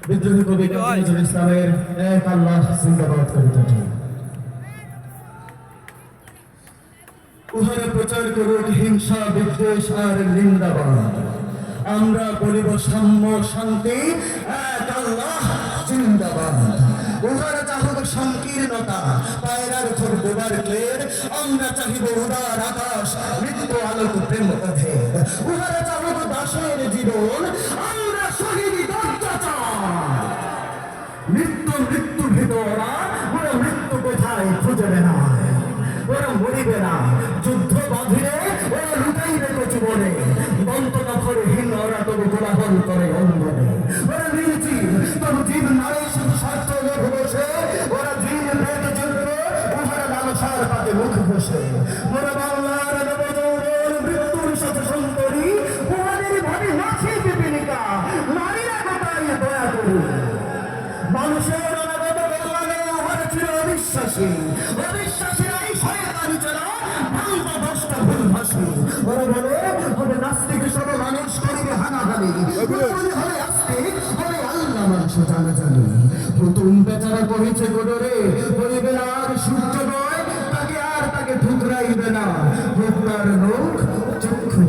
বিদ্রোহী কবি কাজী নজরুল ইসলামের এক আল্লাহ জিন্দাবাদ কবিতাটি। উহারা প্রচার করুক হিংসা বিদ্বেষ আর নিন্দাবাদ, আমরা বলিব সাম্য শান্তি, এক আল্লাহ জিন্দাবাদ। উহারা চাহুক সংকীর্ণতা পায়রার থর ডোবার ক্লের, আমরা চাহিব উদার আকাশ নিত্য আলোক প্রেম অভেদ। উহারা চাহুক দাসের জীবন, আমরা শহীদ অত্যাচার। মৃত্যু মৃত্যু ভিতরা ওরা মৃত্যু কোথায় খুঁজবে না, ওরা মরিবে না যুদ্ধ বাঁধিলে, ওরা লুটাইবে কচুবনে দন্ত নখরহীন, ওরা তবু কোলাহল করে অঙ্গনে। ওরা নির্জীব তবু জীব নারী শুধু স্বার্থ লোভ বসে, ওরা জীব ভেদ যুদ্ধ উহারা লালসার পাতে মুখ বসে। ওরা বাংলার নবযৌবন মৃত্যুর সাথে সন্তরী, উহাদের ভাবে নাচে পিপিলিকা, নারীরা কোথায় দয়া করি। মানুষের অনাগত কল্যাণে উহারা ছিল অবিশ্বাসী, অবিশ্বাসীরাই শয়তানি চলা ভাঙবা দশটা ভুল ভাসি। ওরা বলে হবে নাস্তিক সব মানুষ করিবে হানাহানি, হবে আস্তিক হবে আল্লাহ মানুষ জানাজানি। নতুন বেচারা কহিছে গোডরে বলিবে না আর সূর্যোদয়, তাকে ঠুকরাইবে না হত্যার লোক চক্ষু।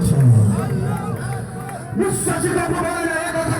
বিশ্বাসী কথা বলে না, কথা